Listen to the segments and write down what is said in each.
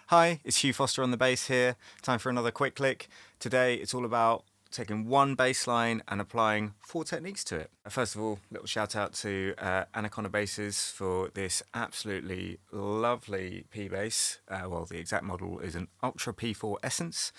Hi, it's Hugh Foster on the bass here. Time for another quick click. Today it's all about taking one bass line and applying 4 techniques to it. First of all, little shout out to Anaconda Basses for this absolutely lovely P bass. Well, the exact model is an Ultra P4 Essence.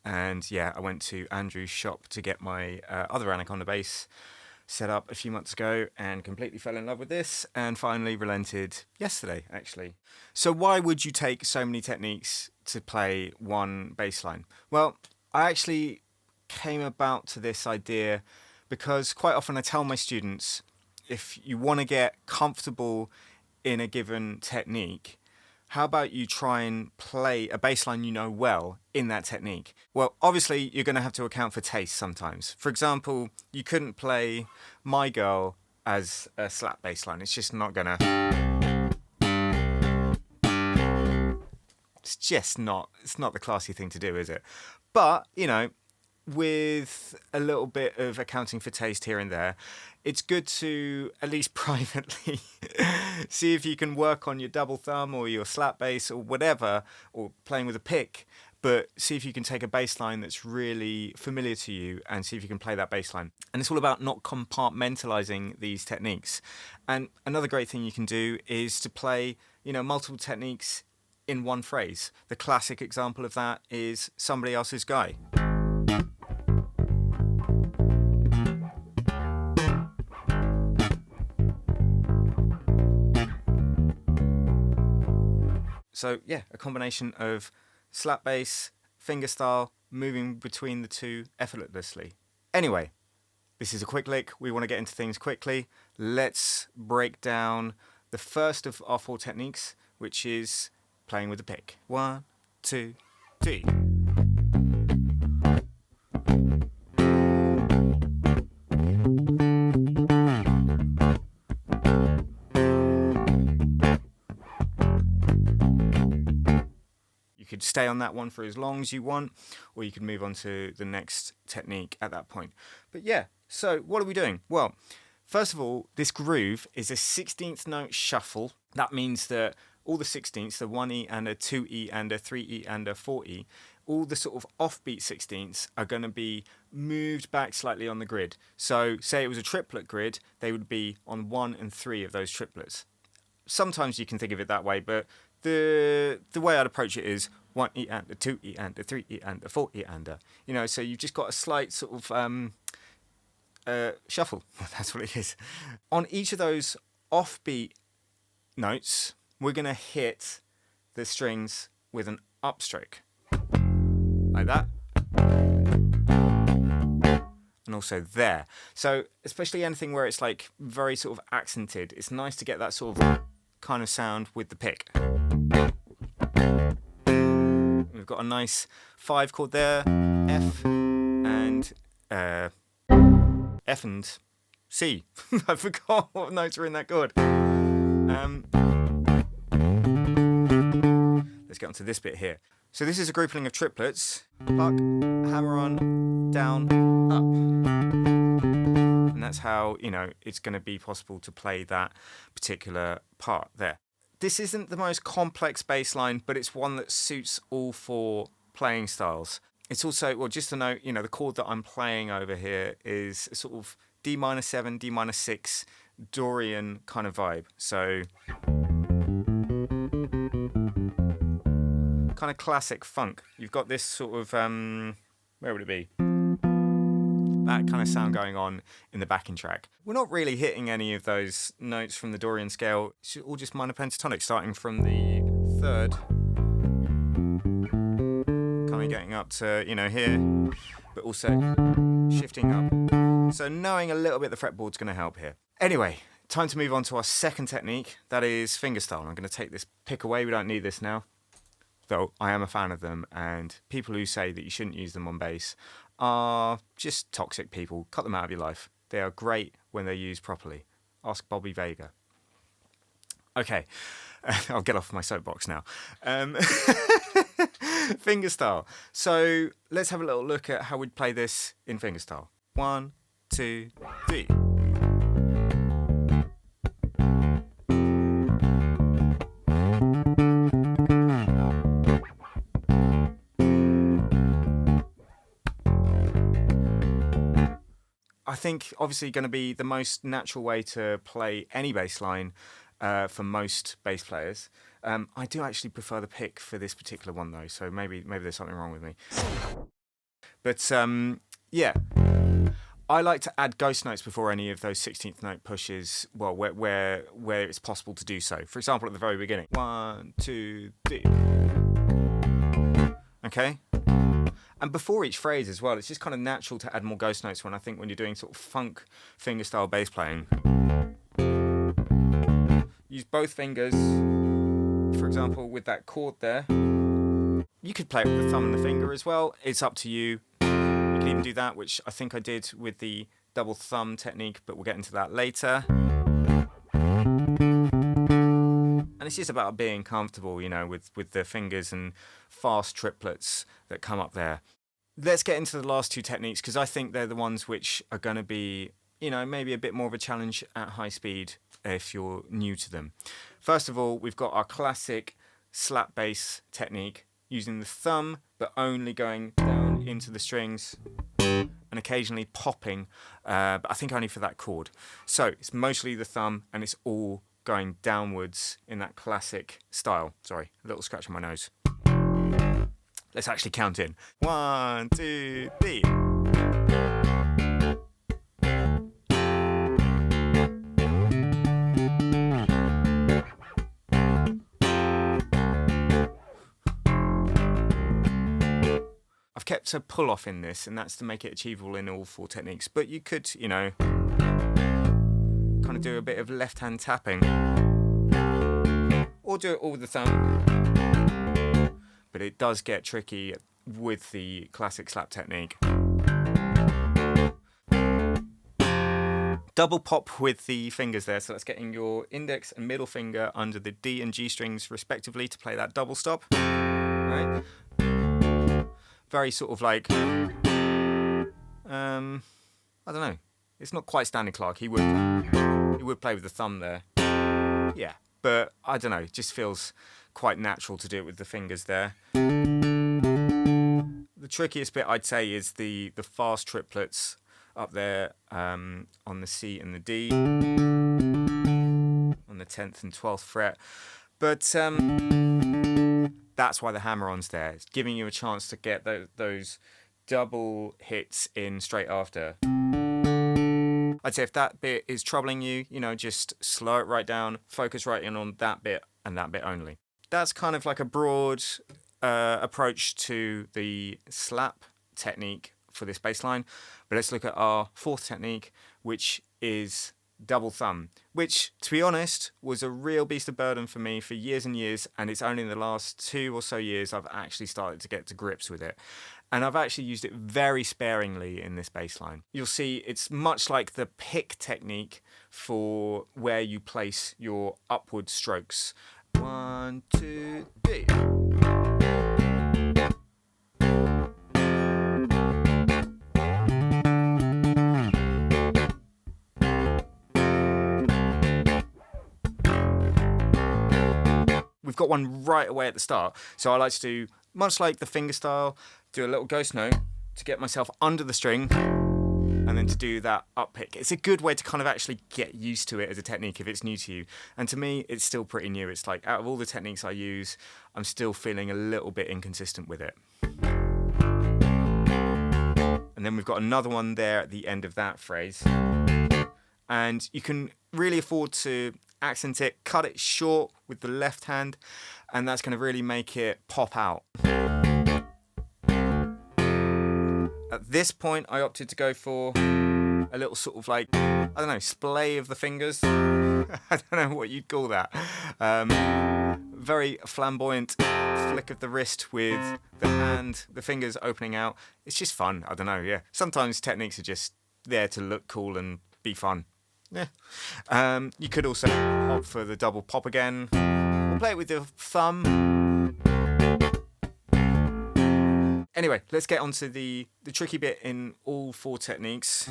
And yeah, I went to Andrew's shop to get my other Anaconda bass set up a few months ago and completely fell in love with this and finally relented yesterday, actually. So why would you take so many techniques to play one bass line? Well, I actually came about to this idea because quite often I tell my students, if you want to get comfortable in a given technique, how about you try and play a bass line you know well in that technique? Well, obviously, you're going to have to account for taste sometimes. For example, you couldn't play My Girl as a slap bass line. It's just not going to... It's not the classy thing to do, is it? But, you know, with a little bit of accounting for taste here and there, it's good to at least privately see if you can work on your double thumb or your slap bass or whatever, or playing with a pick, but see if you can take a bass line that's really familiar to you and see if you can play that bass line. And it's all about not compartmentalizing these techniques. And another great thing you can do is to play, multiple techniques in one phrase. The classic example of that is Somebody Else's Guy. So yeah, a combination of slap bass, fingerstyle, moving between the two effortlessly. Anyway, this is a quick lick. We want to get into things quickly. Let's break down the first of our 4 techniques, which is playing with the pick. 1, 2, 3. You could stay on that one for as long as you want, or you could move on to the next technique at that point. But yeah, so what are we doing? Well, first of all, this groove is a 16th note shuffle. That means that all the 16ths, the 1E and a 2E and a 3E and a 4E, all the sort of offbeat 16ths are going to be moved back slightly on the grid. So say it was a triplet grid, they would be on 1 and 3 of those triplets. Sometimes you can think of it that way, but the way I'd approach it is 1E and a 2E and a 3E and a 4E and a, so you've just got a slight sort of shuffle. That's what it is. On each of those offbeat notes, we're going to hit the strings with an upstroke. Like that. And also there. So especially anything where it's like very sort of accented, it's nice to get that sort of kind of sound with the pick. We've got a nice 5 chord there, F and F and C. I forgot what notes are in that chord. Let's get onto this bit here. So this is a grouping of triplets. Pluck, hammer on, down, up. And that's how, it's going to be possible to play that particular part there. This isn't the most complex bass line, but it's one that suits all 4 playing styles. It's also, well, just to note, the chord that I'm playing over here is a sort of D minor 7, D minor 6 Dorian kind of vibe. So kind of classic funk. You've got this sort of, where would it be? That kind of sound going on in the backing track. We're not really hitting any of those notes from the Dorian scale. It's all just minor pentatonic, starting from the 3rd, coming only getting up to, you know, here, but also shifting up. So knowing a little bit the fretboard's going to help here. Anyway, time to move on to our second technique, that is fingerstyle. I'm going to take this pick away, we don't need this now, though I am a fan of them, and people who say that you shouldn't use them on bass are just toxic people. Cut them out of your life. They are great when they're used properly. Ask Bobby Vega. Okay, I'll get off my soapbox now. Fingerstyle. So let's have a little look at how we'd play this in fingerstyle. 1, 2, 3. I think obviously going to be the most natural way to play any bass line for most bass players. I do actually prefer the pick for this particular one though, so maybe there's something wrong with me. But yeah, I like to add ghost notes before any of those 16th note pushes, well, where it's possible to do so. For example, at the very beginning. 1, 2, 3. Okay? And before each phrase as well, it's just kind of natural to add more ghost notes when you're doing sort of funk fingerstyle bass playing. Use both fingers, for example, with that chord there. You could play it with the thumb and the finger as well. It's up to you. You can even do that, which I think I did with the double thumb technique, but we'll get into that later. And it's just about being comfortable, you know, with the fingers and fast triplets that come up there. Let's get into the last two techniques, because I think they're the ones which are going to be, you know, maybe a bit more of a challenge at high speed if you're new to them. First of all, we've got our classic slap bass technique, using the thumb, but only going down into the strings and occasionally popping, but I think only for that chord. So it's mostly the thumb, and it's all going downwards in that classic style. Sorry, a little scratch on my nose. Let's actually count in. 1, 2, 3. I've kept a pull off in this, and that's to make it achievable in all 4 techniques. But you could, you know, kind of do a bit of left hand tapping, or do it all with the thumb. But it does get tricky with the classic slap technique. Double pop with the fingers there, so that's getting your index and middle finger under the D and G strings respectively to play that double stop. Right? Very sort of like, I don't know, it's not quite Stanley Clarke. He would play with the thumb there. Yeah, but I don't know, it just feels quite natural to do it with the fingers there. The trickiest bit, I'd say, is the fast triplets up there on the C and the D, on the 10th and 12th fret. But that's why the hammer-on's there. It's giving you a chance to get those double hits in straight after. I'd say if that bit is troubling you, you know, just slow it right down, focus right in on that bit and that bit only. That's kind of like a broad approach to the slap technique for this bass line. But let's look at our 4th technique, which is double thumb, which, to be honest, was a real beast of burden for me for years and years, and it's only in the last 2 or so years I've actually started to get to grips with it. And I've actually used it very sparingly in this bass line. You'll see it's much like the pick technique for where you place your upward strokes. 1, 2, 3. We've got one right away at the start, so I like to do, much like the fingerstyle, do a little ghost note to get myself under the string, and then to do that up pick. It's a good way to kind of actually get used to it as a technique if it's new to you. And to me, it's still pretty new. It's like, out of all the techniques I use, I'm still feeling a little bit inconsistent with it. And then we've got another one there at the end of that phrase. And you can really afford to accent it, cut it short with the left hand, and that's going to really make it pop out. At this point, I opted to go for a little sort of like, I don't know, splay of the fingers. I don't know what you'd call that. Very flamboyant flick of the wrist with the hand, the fingers opening out. It's just fun. I don't know, yeah. Sometimes techniques are just there to look cool and be fun. Yeah. You could also opt for the double pop again, or play it with your thumb. Anyway, let's get on to the tricky bit in all 4 techniques.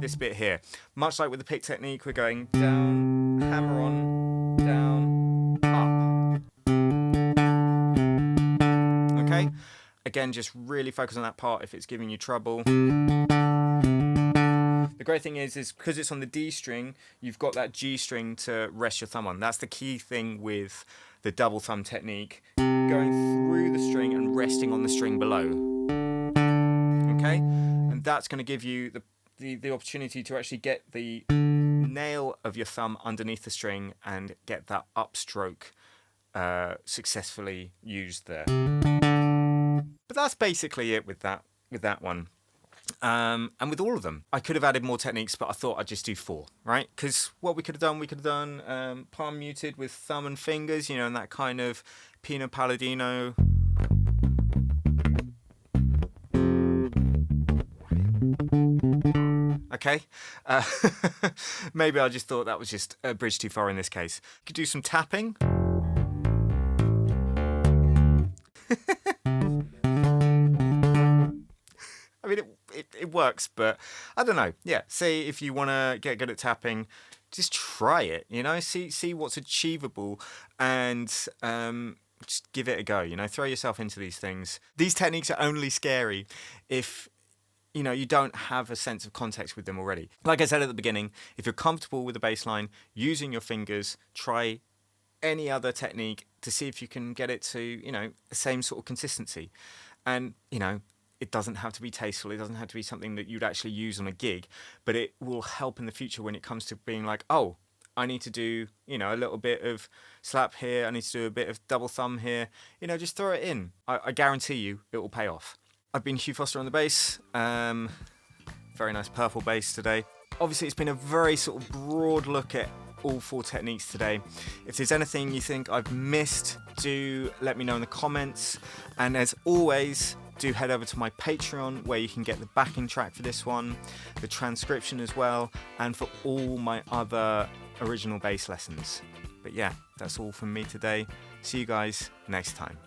This bit here. Much like with the pick technique, we're going down, hammer on, down, up. Okay? Again, just really focus on that part if it's giving you trouble. The great thing is because it's on the D string, you've got that G string to rest your thumb on. That's the key thing with the double thumb technique. Going through the string and resting on the string below. Okay? And that's going to give you the opportunity to actually get the nail of your thumb underneath the string and get that upstroke successfully used there. But that's basically it with that one. And with all of them. I could have added more techniques, but I thought I'd just do 4, right? Because what we could have done palm muted with thumb and fingers, and that kind of Pino Palladino. Okay, maybe I just thought that was just a bridge too far in this case. You could do some tapping. I mean, it works, but I don't know. Yeah, say if you want to get good at tapping, just try it, see what's achievable and just give it a go, throw yourself into these things. These techniques are only scary if you don't have a sense of context with them already. Like I said at the beginning, if you're comfortable with the bass line, using your fingers, try any other technique to see if you can get it to, the same sort of consistency. And, it doesn't have to be tasteful. It doesn't have to be something that you'd actually use on a gig, but it will help in the future when it comes to being like, oh, I need to do, a little bit of slap here. I need to do a bit of double thumb here. Just throw it in. I guarantee you it will pay off. I've been Hugh Foster on the bass. Very nice purple bass today. Obviously, it's been a very sort of broad look at all 4 techniques today. If there's anything you think I've missed, do let me know in the comments. And as always, do head over to my Patreon where you can get the backing track for this one, the transcription as well, and for all my other original bass lessons. But yeah, that's all from me today. See you guys next time.